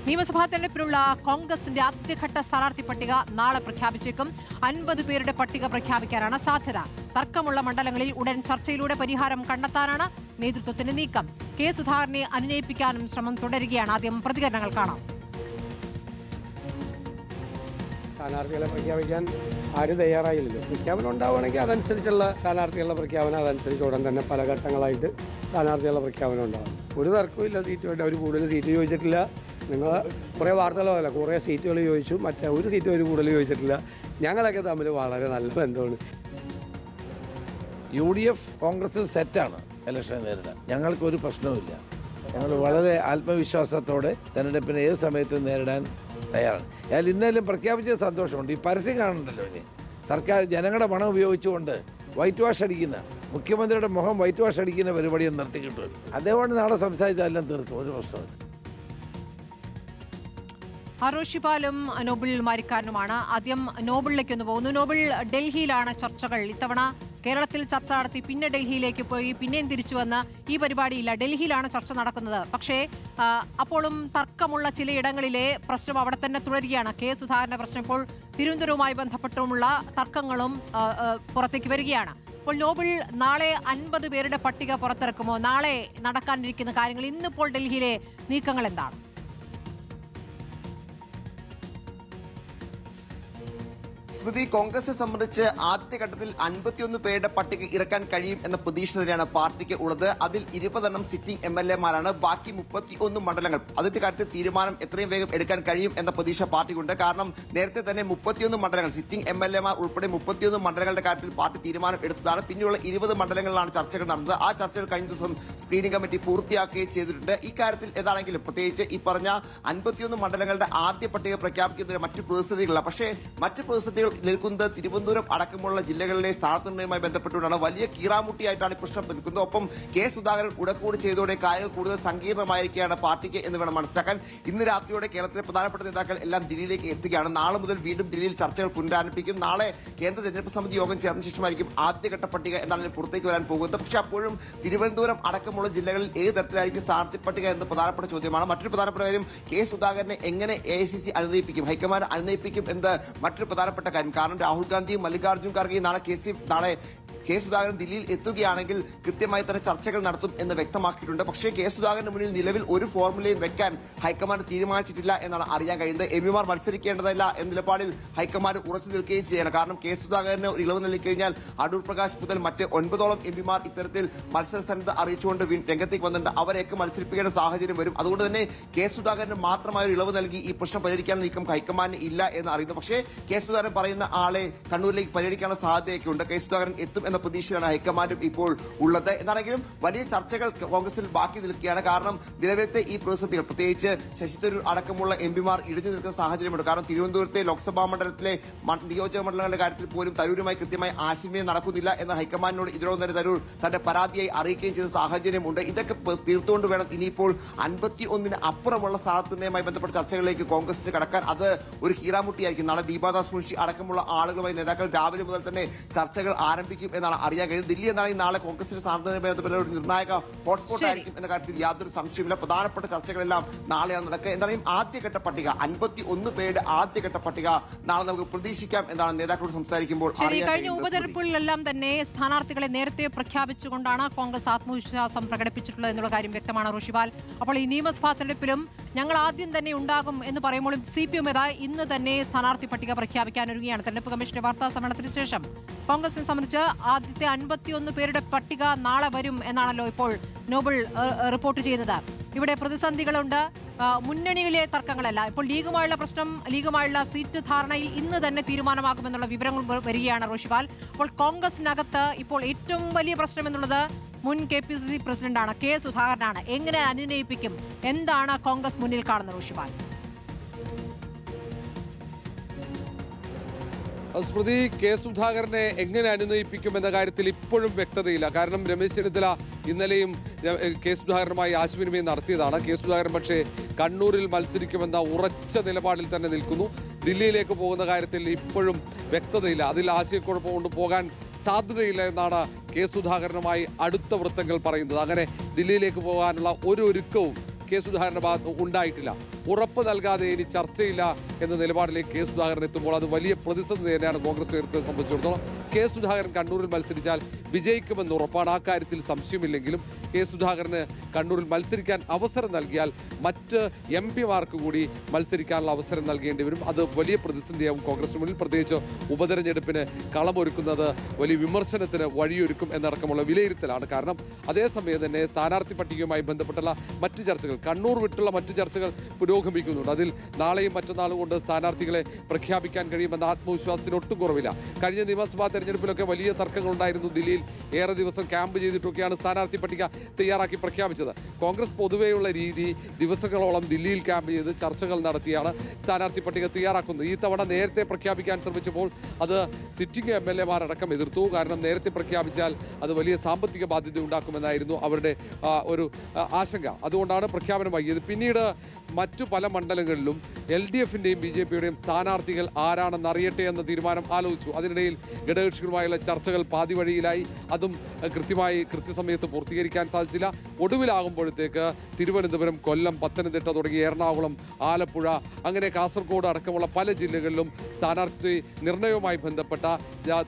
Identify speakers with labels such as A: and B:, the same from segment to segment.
A: നിയമസഭാ തെരഞ്ഞെടുപ്പിനുള്ള കോൺഗ്രസിന്റെ ആദ്യഘട്ട സ്ഥാനാർത്ഥി പട്ടിക നാളെ പ്രഖ്യാപിച്ചേക്കും. 50 പേരുടെ പട്ടിക പ്രഖ്യാപിക്കാനാണ് സാധ്യത. തർക്കമുള്ള മണ്ഡലങ്ങളിൽ ഉടൻ ചർച്ചയിലൂടെ പരിഹാരം കണ്ടെത്താനാണ് നേതൃത്വത്തിന്റെ നീക്കം. കെ സുധാകരനെ അനുനയിപ്പിക്കാനും ശ്രമം തുടരുകയാണ്. ആദ്യം പ്രതികരണങ്ങൾ കാണാം.
B: സ്ഥാനാർത്ഥികളെ പ്രഖ്യാപിക്കാൻ ആരും തയ്യാറായില്ലല്ലോ. പ്രഖ്യാപനം ഉണ്ടാവുകയാണെങ്കിൽ അതനുസരിച്ചുള്ള സ്ഥാനാർത്ഥികളുടെ പ്രഖ്യാപനം അതനുസരിച്ച് ഉടൻ തന്നെ പല ഘട്ടങ്ങളായിട്ട് സ്ഥാനാർത്ഥികളുടെ പ്രഖ്യാപനം ഉണ്ടാകും. ഒരു തർക്കമില്ല. സീറ്റ് വേണ്ടി അവർ കൂടുതൽ സീറ്റ് ചോദിച്ചിട്ടില്ല. നിങ്ങൾ കുറേ വാർത്തകളല്ല, കുറേ സീറ്റുകൾ ചോദിച്ചു, മറ്റേ ഒരു സീറ്റ് അവർ കൂടുതൽ ചോദിച്ചിട്ടില്ല. ഞങ്ങളൊക്കെ തമ്മിൽ വളരെ നല്ല ബന്ധമാണ്.
C: UDF കോൺഗ്രസ് സെറ്റാണ് ഇലക്ഷൻ നേരിടാൻ. ഞങ്ങൾക്കൊരു പ്രശ്നവുമില്ല. ഞങ്ങൾ വളരെ ആത്മവിശ്വാസത്തോടെ തെരഞ്ഞെടുപ്പിനെ ഏത് സമയത്തും നേരിടാൻ തയ്യാറാണ്. അയാൾ ഇന്നേലും പ്രഖ്യാപിച്ച സന്തോഷമുണ്ട്. ഈ പരസ്യം കാണുന്നുണ്ടല്ലോ, ഇനി സർക്കാർ ജനങ്ങളുടെ പണം ഉപയോഗിച്ചുകൊണ്ട് വൈറ്റ് വാഷ് അടിക്കുന്ന, മുഖ്യമന്ത്രിയുടെ മുഖം വൈറ്റ് വാഷ് അടിക്കുന്ന പരിപാടിയും നിർത്തി കിട്ടും. അതേപോലെ നാളെ സംസാരിച്ചാലും തീർക്കും, ഒരു പ്രശ്നമില്ല.
A: റോഷിപാലും നോബിൾ മാരിക്കാരനുമാണ്. ആദ്യം നോബിളിലേക്ക് ഒന്ന് പോകുന്നു. നോബിൾ, ഡൽഹിയിലാണ് ചർച്ചകൾ. ഇത്തവണ കേരളത്തിൽ ചർച്ച നടത്തി, പിന്നെ ഡൽഹിയിലേക്ക് പോയി, പിന്നെയും തിരിച്ചു വന്ന് ഈ പരിപാടിയില്ല. ഡൽഹിയിലാണ് ചർച്ച നടക്കുന്നത്. പക്ഷേ അപ്പോഴും തർക്കമുള്ള ചിലയിടങ്ങളിലെ പ്രശ്നം അവിടെ തന്നെ തുടരുകയാണ്. കെ സുധാകരന്റെ പ്രശ്നം ഇപ്പോൾ തിരുവനന്തപുരവുമായി ബന്ധപ്പെട്ടുമുള്ള തർക്കങ്ങളും പുറത്തേക്ക് വരികയാണ്. അപ്പോൾ നോബിൾ, നാളെ 50 പേരുടെ പട്ടിക പുറത്തിറക്കുമോ? നാളെ നടക്കാനിരിക്കുന്ന കാര്യങ്ങൾ, ഇന്നിപ്പോൾ ഡൽഹിയിലെ നീക്കങ്ങൾ എന്താണ്?
D: സ്മൃതി, കോൺഗ്രസിനെ സംബന്ധിച്ച് ആദ്യഘട്ടത്തിൽ 51 പേരുടെ പട്ടിക ഇറക്കാൻ കഴിയും എന്ന പ്രതീക്ഷ തന്നെയാണ് പാർട്ടിക്ക് ഉള്ളത്. അതിൽ 20 സിറ്റിംഗ് MLA-മാരാണ്. ബാക്കി 31 മണ്ഡലങ്ങൾ, അതിന്റെ കാര്യത്തിൽ തീരുമാനം എത്രയും വേഗം എടുക്കാൻ കഴിയും എന്ന പ്രതീക്ഷ പാർട്ടിക്കുണ്ട്. കാരണം നേരത്തെ തന്നെ 31 മണ്ഡലങ്ങൾ, സിറ്റിംഗ് MLA-മാർ ഉൾപ്പെടെ 31 മണ്ഡലങ്ങളുടെ കാര്യത്തിൽ പാർട്ടി തീരുമാനം എടുത്തതാണ്. പിന്നെയുള്ള 20 മണ്ഡലങ്ങളിലാണ് ചർച്ചകൾ നടന്നത്. ആ ചർച്ചകൾ കഴിഞ്ഞ ദിവസം സ്ക്രീനിംഗ് കമ്മിറ്റി പൂർത്തിയാക്കുകയും ചെയ്തിട്ടുണ്ട്. ഇക്കാര്യത്തിൽ ഏതാണെങ്കിലും പ്രത്യേകിച്ച് ഈ പറഞ്ഞ 51 മണ്ഡലങ്ങളുടെ ആദ്യ പട്ടിക പ്രഖ്യാപിക്കുന്നതിന് മറ്റു പ്രതിസന്ധികളില്ല. പക്ഷേ മറ്റു പ്രതിസന്ധികൾ നിൽക്കുന്നത് തിരുവനന്തപുരം അടക്കമുള്ള ജില്ലകളിലെ സ്ഥാനാർത്ഥികളുമായി ബന്ധപ്പെട്ടുകൊണ്ടാണ്. വലിയ കീറാമുട്ടിയായിട്ടാണ് പ്രശ്നം നിൽക്കുന്നത്. ഒപ്പം കെ സുധാകരൻ ഉടക്കൂടി ചെയ്തതോടെ കാര്യങ്ങൾ കൂടുതൽ സങ്കീർണമായിരിക്കുകയാണ് പാർട്ടിക്ക് എന്ന് വേണം മനസ്സിലാക്കാൻ. ഇന്ന് രാത്രിയോടെ കേരളത്തിലെ പ്രധാനപ്പെട്ട നേതാക്കൾ എല്ലാം ദില്ലിയിലേക്ക് എത്തുകയാണ്. നാളെ മുതൽ വീണ്ടും ദില്ലിയിൽ ചർച്ചകൾ പുനരാരംഭിക്കും. നാളെ കേന്ദ്ര തെരഞ്ഞെടുപ്പ് സമിതി യോഗം ചേർന്ന ശേഷമായിരിക്കും ആദ്യഘട്ട പട്ടിക എന്നാണ് പുറത്തേക്ക് വരാൻ പോകുന്നത്. പക്ഷേ അപ്പോഴും തിരുവനന്തപുരം അടക്കമുള്ള ജില്ലകളിൽ ഏത് തരത്തിലായിരിക്കും സ്ഥാനാർത്ഥി പട്ടിക എന്ന പ്രധാനപ്പെട്ട ചോദ്യമാണ്. മറ്റൊരു പ്രധാനപ്പെട്ട കാര്യം, കെ സുധാകരനെ എങ്ങനെ AICC അനുനയിപ്പിക്കും, ഹൈക്കമാൻഡ് അനുനയിപ്പിക്കും എന്നത് മറ്റൊരു പ്രധാനപ്പെട്ട കാര്യം. കാരണം രാഹുൽ ഗാന്ധിയും മല്ലികാർജ്ജുൻ ഖാർഗെയും നാളെ കെ സുധാകരൻ ദില്ലിയിൽ എത്തുകയാണെങ്കിൽ കൃത്യമായി തന്നെ ചർച്ചകൾ നടത്തും എന്ന് വ്യക്തമാക്കിയിട്ടുണ്ട്. പക്ഷേ കെ സുധാകരന് മുന്നിൽ നിലവിൽ ഒരു ഫോർമുലയും വെക്കാൻ ഹൈക്കമാൻഡ് തീരുമാനിച്ചിട്ടില്ല എന്നാണ് അറിയാൻ കഴിയുന്നത്. MPമാർ മത്സരിക്കേണ്ടതല്ല എന്ന നിലപാടിൽ ഹൈക്കമാൻഡ് ഉറച്ചു നിൽക്കുകയും ചെയ്യണം. കാരണം കെ സുധാകരന് ഒരു ഇളവ് നൽകിക്കഴിഞ്ഞാൽ അടൂർ പ്രകാശ് മുതൽ മറ്റ് 9ഓളം MPമാർ ഇത്തരത്തിൽ മത്സരസന്നദ്ധ അറിയിച്ചുകൊണ്ട് രംഗത്തേക്ക് വന്നിട്ടുണ്ട്. അവരെയൊക്കെ മത്സരിപ്പിക്കേണ്ട സാഹചര്യം വരും. അതുകൊണ്ട് തന്നെ കെ സുധാകരന് മാത്രമായ ഒരു ഇളവ് നൽകി ഈ പ്രശ്നം പരിഹരിക്കാൻ നീക്കം ഹൈക്കമാൻഡ് ഇല്ല എന്ന് അറിയുന്നു. പക്ഷേ കെ സുധാകരൻ പറയുന്ന ആളെ കണ്ണൂരിലേക്ക് പരിഹരിക്കാനുള്ള സാധ്യതയൊക്കെ ഉണ്ട്. കെ സുധാകരൻ എത്തും എന്ന പ്രതീക്ഷയാണ് ഹൈക്കമാൻഡും ഇപ്പോൾ ഉള്ളത്. എന്നാണെങ്കിലും വലിയ ചർച്ചകൾ കോൺഗ്രസിൽ ബാക്കി നിൽക്കുകയാണ്. കാരണം നിലവിലത്തെ ഈ പ്രതിസന്ധികൾ, പ്രത്യേകിച്ച് ശശി തരൂർ അടക്കമുള്ള MPമാർ ഇടിഞ്ഞു നിൽക്കുന്ന സാഹചര്യമുണ്ട്. കാരണം തിരുവനന്തപുരത്തെ ലോക്സഭാ മണ്ഡലത്തിലെ നിയോജക മണ്ഡലങ്ങളുടെ കാര്യത്തിൽ പോലും തരൂരുമായി കൃത്യമായി ആശയവിനിമയം നടക്കുന്നില്ല എന്ന ഹൈക്കമാൻഡിനോട് ഇതിനോട് തന്നെ തരൂർ തന്റെ പരാതിയായി അറിയിക്കുകയും ചെയ്ത സാഹചര്യമുണ്ട്. ഇതൊക്കെ തീർത്തുകൊണ്ട് വേണം ഇനിയിപ്പോൾ 51 അപ്പുറമുള്ള സ്ഥാനാർത്ഥിയുമായി ബന്ധപ്പെട്ട ചർച്ചകളിലേക്ക് കോൺഗ്രസിന് കടക്കാൻ. അത് ഒരു കീറാമുട്ടിയായിരിക്കും. നാളെ ദീപാദാസ് മുൻഷി അടക്കമുള്ള ആളുകളുമായി നേതാക്കൾ രാവിലെ മുതൽ തന്നെ ചർച്ചകൾ ആരംഭിക്കും എന്നാണ് അറിയാൻ കഴിയുന്നത്. ദില്ലി എന്നാണെങ്കിൽ നാളെ കോൺഗ്രസിന്റെ സ്ഥാനാർത്ഥിയുമായി ബന്ധപ്പെട്ട ഒരു നിർണായക ഹോട്ട്സ്പോട്ട് ആയിരിക്കും എന്ന കാര്യത്തിൽ യാതൊരു സംശയമില്ല. പ്രധാനപ്പെട്ട ചർച്ചകളെല്ലാം നാളെയാണ് നടക്കുക. എന്തായാലും ആദ്യഘട്ട പട്ടിക 51 പേരുടെ ആദ്യഘട്ട പട്ടിക നാളെ നമുക്ക് പ്രതീക്ഷിക്കാം എന്നാണ് നേതാക്കളോട് സംസാരിക്കുമ്പോൾ
A: കഴിഞ്ഞ ഉപതെരഞ്ഞെടുപ്പുകളിലെല്ലാം തന്നെ സ്ഥാനാർത്ഥികളെ നേരത്തെ പ്രഖ്യാപിച്ചുകൊണ്ടാണ് കോൺഗ്രസ് ആത്മവിശ്വാസം പ്രകടിപ്പിച്ചിട്ടുള്ളത് എന്നുള്ള കാര്യം വ്യക്തമാണ്. റോഷിപാൽ, അപ്പോൾ ഈ നിയമസഭാ തെരഞ്ഞെടുപ്പിലും ഞങ്ങൾ ആദ്യം തന്നെ ഉണ്ടാകും എന്ന് പറയുമ്പോഴും CPM ഇന്ന് തന്നെ സ്ഥാനാർത്ഥി പട്ടിക പ്രഖ്യാപിക്കാനൊരുങ്ങുകയാണ്. തെരഞ്ഞെടുപ്പ് കമ്മീഷന്റെ വാർത്താ സമ്മേളനത്തിന് ശേഷം കോൺഗ്രസിനെ സംബന്ധിച്ച് ആദ്യത്തെ 51 പേരുടെ പട്ടിക നാളെ വരും എന്നാണല്ലോ ഇപ്പോൾ നോബിൾ റിപ്പോർട്ട് ചെയ്തത്. ഇവിടെ പ്രതിസന്ധികളുണ്ട്, മുന്നണിയിലെ തർക്കങ്ങളല്ല. ഇപ്പോൾ ലീഗുമായുള്ള പ്രശ്നം, ലീഗുമായുള്ള സീറ്റ് ധാരണയിൽ ഇന്ന് തന്നെ തീരുമാനമാകുമെന്നുള്ള വിവരങ്ങൾ വരികയാണ്. റോഷിപാൽ, അപ്പോൾ കോൺഗ്രസിനകത്ത് ഇപ്പോൾ ഏറ്റവും വലിയ പ്രശ്നം എന്നുള്ളത് മുൻ KPCC പ്രസിഡന്റാണ്, കെ സുധാകരനാണ്. എങ്ങനെ അനുനയിപ്പിക്കും? എന്താണ് കോൺഗ്രസ് മുന്നിൽ കാണുന്നത്? റോഷിപാൽ,
E: സ്മൃതി, കെ സുധാകരനെ എങ്ങനെ അനുനയിപ്പിക്കുമെന്ന കാര്യത്തിൽ ഇപ്പോഴും വ്യക്തതയില്ല. കാരണം രമേശ് ചെന്നിത്തല ഇന്നലെയും കെ സുധാകരനുമായി ആശയവിനിമയം നടത്തിയതാണ്. കെ സുധാകരൻ പക്ഷേ കണ്ണൂരിൽ മത്സരിക്കുമെന്ന ഉറച്ച നിലപാടിൽ തന്നെ നിൽക്കുന്നു. ദില്ലിയിലേക്ക് പോകുന്ന കാര്യത്തിൽ ഇപ്പോഴും വ്യക്തതയില്ല. അതിൽ ആശയക്കുഴപ്പം കൊണ്ട് പോകാൻ സാധ്യതയില്ല എന്നാണ് കെ സുധാകരനുമായി അടുത്ത വൃത്തങ്ങൾ പറയുന്നത്. അങ്ങനെ ദില്ലിയിലേക്ക് പോകാനുള്ള ഒരു ഒരുക്കവും കെ സുധാകരന്റെ ഭാഗത്ത് ഉണ്ടായിട്ടില്ല. ഉറപ്പ് നൽകാതെ ഇനി ചർച്ചയില്ല എന്ന നിലപാടിലേക്ക് കെ സുധാകരൻ എത്തുമ്പോൾ അത് വലിയ പ്രതിസന്ധി തന്നെയാണ് കോൺഗ്രസ് നേതൃത്വത്തെ സംബന്ധിച്ചിടത്തോളം. കെ സുധാകരൻ കണ്ണൂരിൽ മത്സരിച്ചാൽ വിജയിക്കുമെന്ന് ഉറപ്പാണ്. ആ കാര്യത്തിൽ സംശയമില്ലെങ്കിലും കെ സുധാകരന് കണ്ണൂരിൽ മത്സരിക്കാൻ അവസരം നൽകിയാൽ മറ്റ് എം പിമാർക്ക് കൂടി മത്സരിക്കാനുള്ള അവസരം നൽകേണ്ടി വരും. അത് വലിയ പ്രതിസന്ധിയാവും കോൺഗ്രസിന് മുന്നിൽ. പ്രത്യേകിച്ച് ഉപതെരഞ്ഞെടുപ്പിന് കളമൊരുക്കുന്നത് വലിയ വിമർശനത്തിന് വഴിയൊരുക്കും എന്നടക്കമുള്ള വിലയിരുത്തലാണ്. കാരണം അതേസമയം തന്നെ സ്ഥാനാർത്ഥി പട്ടികയുമായി ബന്ധപ്പെട്ടുള്ള മറ്റ് ചർച്ചകൾ, കണ്ണൂർ വിട്ടുള്ള മറ്റ് ചർച്ചകൾ പുരോഗമിക്കുന്നുണ്ട്. അതിൽ നാളെയും മറ്റന്നാളും കൊണ്ട് സ്ഥാനാർത്ഥികളെ പ്രഖ്യാപിക്കാൻ കഴിയുമെന്ന ആത്മവിശ്വാസത്തിന് ഒട്ടും കുറവില്ല. കഴിഞ്ഞ നിയമസഭാ തെരഞ്ഞെടുപ്പിലൊക്കെ വലിയ തർക്കങ്ങളുണ്ടായിരുന്നു. ദില്ലിയിൽ ഏറെ ദിവസം ക്യാമ്പ് ചെയ്തിട്ടൊക്കെയാണ് സ്ഥാനാർത്ഥി പട്ടിക തയ്യാറാക്കി പ്രഖ്യാപിച്ചത്. കോൺഗ്രസ് പൊതുവെയുള്ള രീതി ദിവസങ്ങളോളം ദില്ലിയിൽ ക്യാമ്പ് ചെയ്ത് ചർച്ചകൾ നടത്തിയാണ് സ്ഥാനാർത്ഥി പട്ടിക തയ്യാറാക്കുന്നത്. ഈ തവണ നേരത്തെ പ്രഖ്യാപിക്കാൻ ശ്രമിച്ചപ്പോൾ അത് സിറ്റിംഗ് MLA മാരടക്കം എതിർത്തു. കാരണം നേരത്തെ പ്രഖ്യാപിച്ചാൽ അത് വലിയ സാമ്പത്തിക ബാധ്യത ഉണ്ടാക്കുമെന്നായിരുന്നു അവരുടെ ഒരു ആശങ്ക. അതുകൊണ്ടാണ് പ്രഖ്യാപനം വൈകിയത്. പിന്നീട് മറ്റു പല മണ്ഡലങ്ങളിലും LDFന്റെയും BJPയുടെയും സ്ഥാനാർത്ഥികൾ ആരാണെന്ന് അറിയട്ടെ എന്ന തീരുമാനം ആലോചിച്ചു. അതിനിടയിൽ ഘടകകക്ഷികളുമായുള്ള ചർച്ചകൾ പാതി വഴിയിലായി. അതും കൃത്യസമയത്ത് പൂർത്തീകരിക്കാൻ സാധിച്ചില്ല. ഒടുവിലാകുമ്പോഴത്തേക്ക് തിരുവനന്തപുരം, കൊല്ലം, പത്തനംതിട്ട തുടങ്ങി എറണാകുളം, ആലപ്പുഴ, അങ്ങനെ കാസർഗോഡ് അടക്കമുള്ള പല ജില്ലകളിലും സ്ഥാനാർത്ഥി നിർണയവുമായി ബന്ധപ്പെട്ട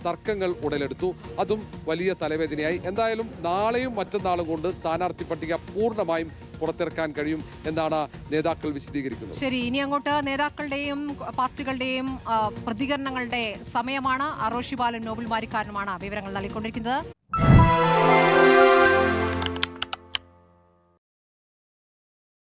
E: തർക്കങ്ങൾ ഉടലെടുത്തു. അതും വലിയ തലവേദനയായി. എന്തായാലും നാളെയും മറ്റന്നാളും കൊണ്ട് സ്ഥാനാർത്ഥി പട്ടിക പൂർണ്ണമായും പുറത്തിറക്കാൻ കഴിയും എന്നാണ് നേതാക്കൾ വിശദീകരിക്കുന്നത്.
A: ശരി, ഇനി അങ്ങോട്ട് നേതാക്കളുടെയും പാർട്ടികളുടെയും പ്രതികരണങ്ങളുടെ സമയമാണ്. റോഷി ബാലൻ, നോബൽ മാരിക്കാരനുമാണ് വിവരങ്ങൾ നൽകിക്കൊണ്ടിരിക്കുന്നത്.